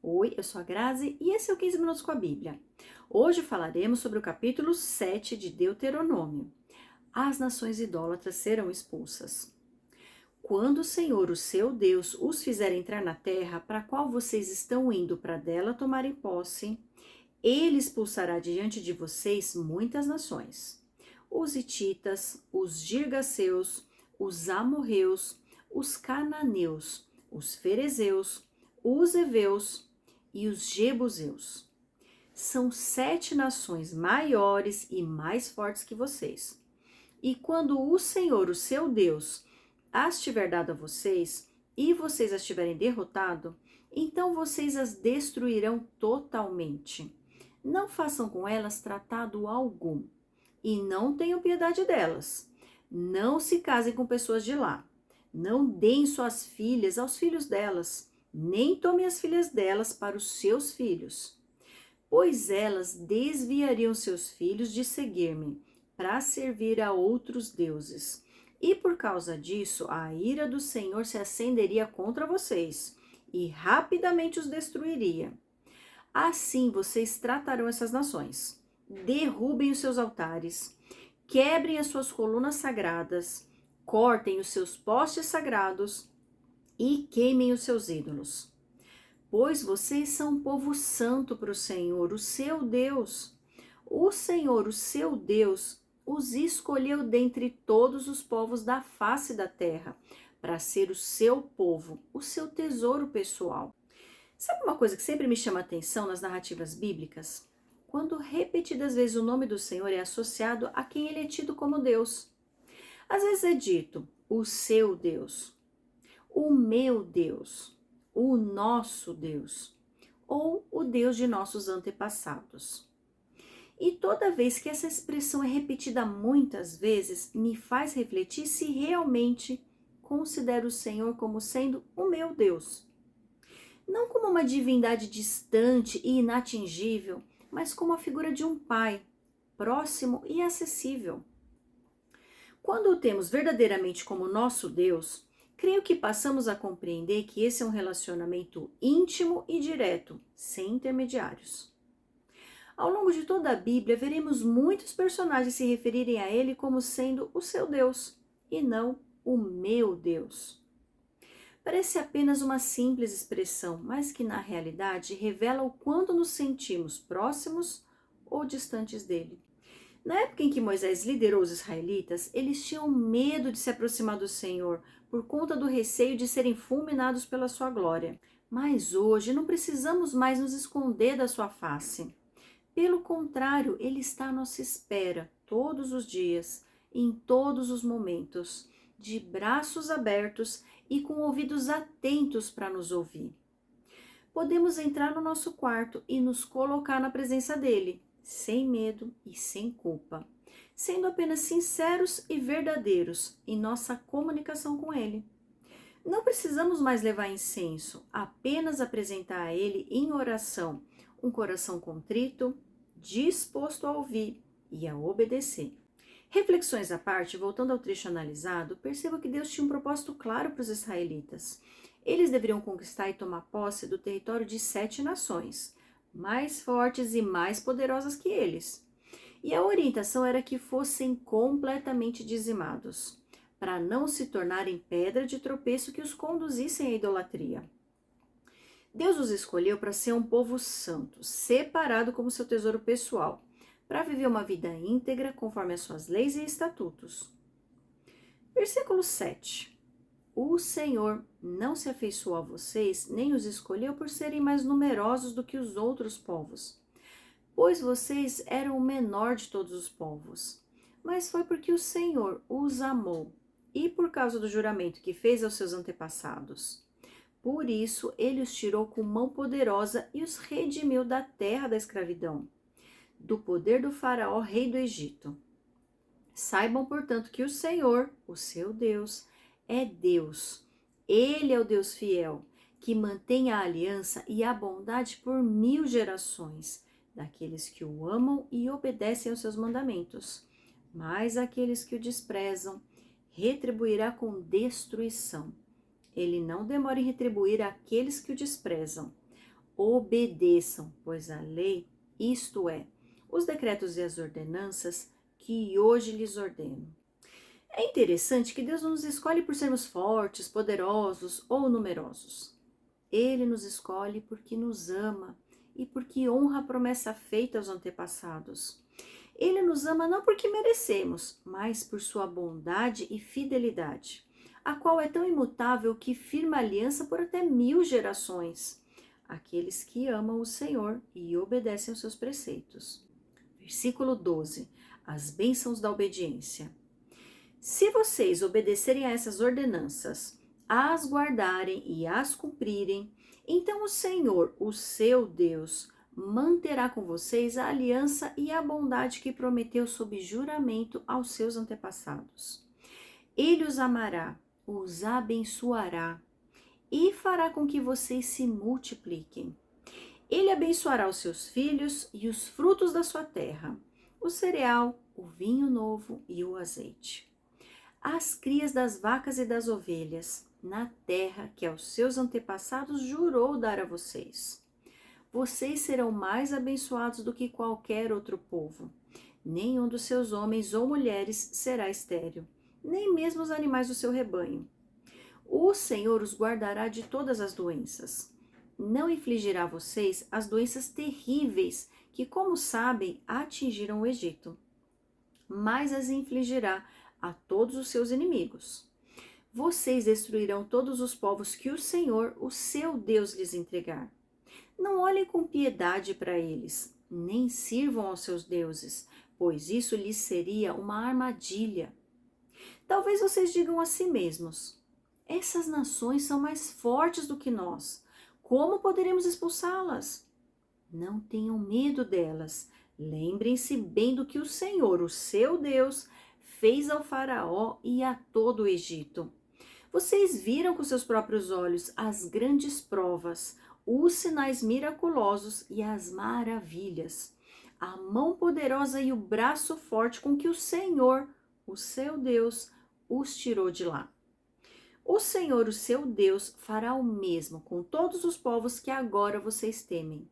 Oi, eu sou a Grazi e esse é o 15 Minutos com a Bíblia. Hoje falaremos sobre o capítulo 7 de Deuteronômio. As nações idólatras serão expulsas. Quando o Senhor, o seu Deus, os fizer entrar na terra para a qual vocês estão indo para dela tomarem posse, ele expulsará diante de vocês muitas nações. Os hititas, os girgaceus, os amorreus, os cananeus, os ferezeus, os heveus e os jebuseus. São 7 nações maiores e mais fortes que vocês. E quando o Senhor, o seu Deus, as tiver dado a vocês, e vocês as tiverem derrotado, então vocês as destruirão totalmente. Não façam com elas tratado algum, e não tenham piedade delas. Não se casem com pessoas de lá. Não deem suas filhas aos filhos delas, nem tomem as filhas delas para os seus filhos, pois elas desviariam seus filhos de seguir-me, para servir a outros deuses. E por causa disso, a ira do Senhor se acenderia contra vocês, e rapidamente os destruiria. Assim vocês tratarão essas nações. Derrubem os seus altares, quebrem as suas colunas sagradas, cortem os seus postes sagrados e queimem os seus ídolos. Pois vocês são um povo santo para o Senhor, o seu Deus. O Senhor, o seu Deus, os escolheu dentre todos os povos da face da terra, para ser o seu povo, o seu tesouro pessoal. Sabe uma coisa que sempre me chama a atenção nas narrativas bíblicas? Quando repetidas vezes o nome do Senhor é associado a quem ele é tido como Deus. Às vezes é dito, o seu Deus, o meu Deus, o nosso Deus, ou o Deus de nossos antepassados. E toda vez que essa expressão é repetida muitas vezes, me faz refletir se realmente considero o Senhor como sendo o meu Deus. Não como uma divindade distante e inatingível, mas como a figura de um pai, próximo e acessível. Quando o temos verdadeiramente como nosso Deus, creio que passamos a compreender que esse é um relacionamento íntimo e direto, sem intermediários. Ao longo de toda a Bíblia, veremos muitos personagens se referirem a ele como sendo o seu Deus, e não o meu Deus. Parece apenas uma simples expressão, mas que na realidade revela o quanto nos sentimos próximos ou distantes dele. Na época em que Moisés liderou os israelitas, eles tinham medo de se aproximar do Senhor por conta do receio de serem fulminados pela sua glória. Mas hoje não precisamos mais nos esconder da sua face. Pelo contrário, ele está à nossa espera todos os dias, em todos os momentos, de braços abertos e com ouvidos atentos para nos ouvir. Podemos entrar no nosso quarto e nos colocar na presença dele, sem medo e sem culpa, sendo apenas sinceros e verdadeiros em nossa comunicação com ele. Não precisamos mais levar incenso, apenas apresentar a ele em oração um coração contrito, disposto a ouvir e a obedecer. Reflexões à parte, voltando ao trecho analisado, perceba que Deus tinha um propósito claro para os israelitas. Eles deveriam conquistar e tomar posse do território de 7 nações, mais fortes e mais poderosas que eles. E a orientação era que fossem completamente dizimados, para não se tornarem pedra de tropeço que os conduzissem à idolatria. Deus os escolheu para ser um povo santo, separado como seu tesouro pessoal, para viver uma vida íntegra conforme as suas leis e estatutos. Versículo 7. O Senhor não se afeiçoou a vocês, nem os escolheu por serem mais numerosos do que os outros povos, pois vocês eram o menor de todos os povos. Mas foi porque o Senhor os amou, e por causa do juramento que fez aos seus antepassados. Por isso, ele os tirou com mão poderosa e os redimiu da terra da escravidão, do poder do faraó, rei do Egito. Saibam, portanto, que o Senhor, o seu Deus, é Deus. Ele é o Deus fiel, que mantém a aliança e a bondade por 1000 gerações, daqueles que o amam e obedecem aos seus mandamentos. Mas aqueles que o desprezam, retribuirá com destruição. Ele não demora em retribuir aqueles que o desprezam. obedeçam, pois a lei, isto é, os decretos e as ordenanças que hoje lhes ordeno. É interessante que Deus não nos escolhe por sermos fortes, poderosos ou numerosos. Ele nos escolhe porque nos ama e porque honra a promessa feita aos antepassados. Ele nos ama não porque merecemos, mas por sua bondade e fidelidade, a qual é tão imutável que firma aliança por até 1000 gerações. Aqueles que amam o Senhor e obedecem aos seus preceitos. Versículo 12. As bênçãos da obediência. Se vocês obedecerem a essas ordenanças, as guardarem e as cumprirem, então o Senhor, o seu Deus, manterá com vocês a aliança e a bondade que prometeu sob juramento aos seus antepassados. Ele os amará, os abençoará e fará com que vocês se multipliquem. Ele abençoará os seus filhos e os frutos da sua terra, o cereal, o vinho novo e o azeite. As crias das vacas e das ovelhas, na terra que aos seus antepassados jurou dar a vocês. Vocês serão mais abençoados do que qualquer outro povo. Nenhum dos seus homens ou mulheres será estéril, nem mesmo os animais do seu rebanho. O Senhor os guardará de todas as doenças. Não infligirá a vocês as doenças terríveis que, como sabem, atingiram o Egito, mas as infligirá a todos os seus inimigos. Vocês destruirão todos os povos que o Senhor, o seu Deus, lhes entregar. Não olhem com piedade para eles, nem sirvam aos seus deuses, pois isso lhes seria uma armadilha. Talvez vocês digam a si mesmos: essas nações são mais fortes do que nós. Como poderemos expulsá-las? Não tenham medo delas. Lembrem-se bem do que o Senhor, o seu Deus, fez ao Faraó e a todo o Egito. Vocês viram com seus próprios olhos as grandes provas, os sinais miraculosos e as maravilhas, a mão poderosa e o braço forte com que o Senhor, o seu Deus, os tirou de lá. O Senhor, o seu Deus, fará o mesmo com todos os povos que agora vocês temem.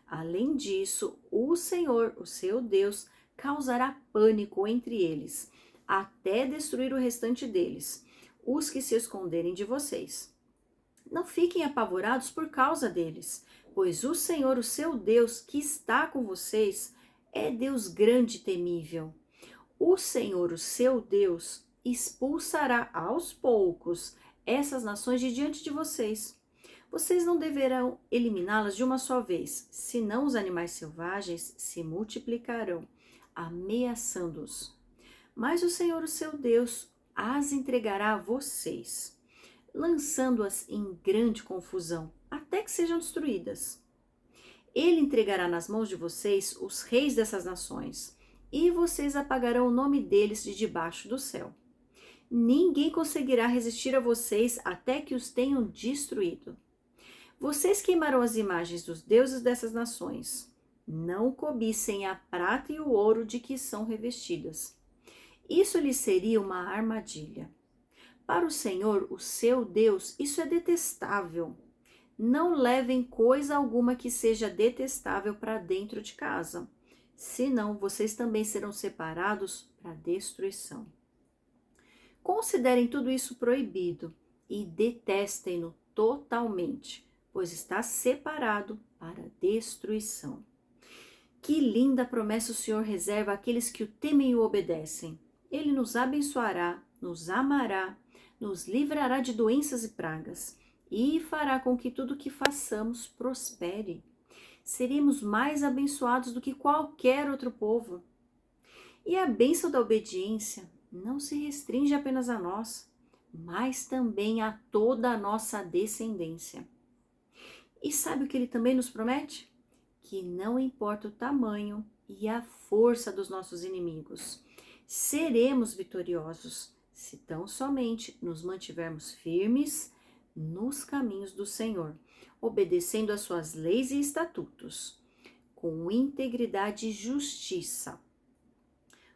Além disso, o Senhor, o seu Deus, causará pânico entre eles, até destruir o restante deles, os que se esconderem de vocês. Não fiquem apavorados por causa deles, pois o Senhor, o seu Deus, que está com vocês, é Deus grande e temível. O Senhor, o seu Deus, expulsará aos poucos essas nações de diante de vocês. Vocês não deverão eliminá-las de uma só vez, senão os animais selvagens se multiplicarão, ameaçando-os. Mas o Senhor, o seu Deus, as entregará a vocês, lançando-as em grande confusão, até que sejam destruídas. Ele entregará nas mãos de vocês os reis dessas nações, e vocês apagarão o nome deles de debaixo do céu. Ninguém conseguirá resistir a vocês até que os tenham destruído. Vocês queimarão as imagens dos deuses dessas nações. Não cobicem a prata e o ouro de que são revestidas. Isso lhes seria uma armadilha. Para o Senhor, o seu Deus, isso é detestável. Não levem coisa alguma que seja detestável para dentro de casa, senão vocês também serão separados para destruição. Considerem tudo isso proibido e detestem-no totalmente, pois está separado para destruição. Que linda promessa o Senhor reserva àqueles que o temem e o obedecem. Ele nos abençoará, nos amará, nos livrará de doenças e pragas e fará com que tudo que façamos prospere. Seremos mais abençoados do que qualquer outro povo. E a bênção da obediência não se restringe apenas a nós, mas também a toda a nossa descendência. E sabe o que ele também nos promete? Que não importa o tamanho e a força dos nossos inimigos, seremos vitoriosos se tão somente nos mantivermos firmes nos caminhos do Senhor, obedecendo às suas leis e estatutos, com integridade e justiça.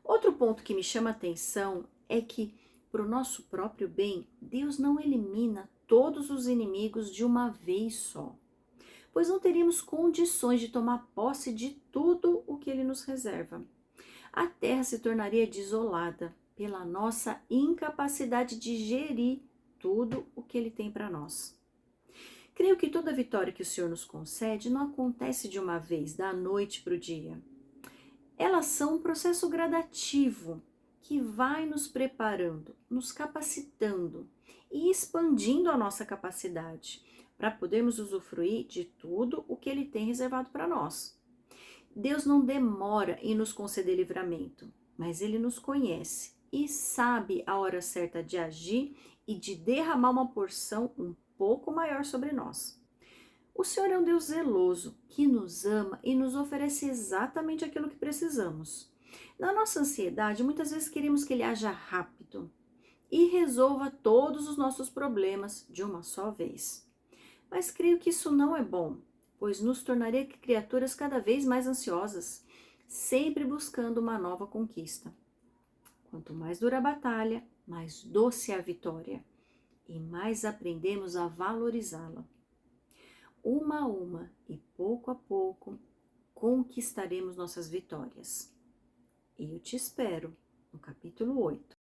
Outro ponto que me chama a atenção é que, para o nosso próprio bem, Deus não elimina todos os inimigos de uma vez só. pois não teríamos condições de tomar posse de tudo o que Ele nos reserva. A terra se tornaria desolada pela nossa incapacidade de gerir tudo o que Ele tem para nós. Creio que toda vitória que o Senhor nos concede não acontece de uma vez, da noite para o dia. Elas são um processo gradativo que vai nos preparando, nos capacitando e expandindo a nossa capacidade para podermos usufruir de tudo o que Ele tem reservado para nós. Deus não demora em nos conceder livramento, mas Ele nos conhece e sabe a hora certa de agir e de derramar uma porção um pouco maior sobre nós. O Senhor é um Deus zeloso, que nos ama e nos oferece exatamente aquilo que precisamos. Na nossa ansiedade, muitas vezes queremos que Ele haja rápido e resolva todos os nossos problemas de uma só vez. Mas creio que isso não é bom, pois nos tornaria criaturas cada vez mais ansiosas, sempre buscando uma nova conquista. Quanto mais dura a batalha, mais doce é a vitória e mais aprendemos a valorizá-la. Uma a uma e pouco a pouco conquistaremos nossas vitórias. Eu te espero no capítulo 8.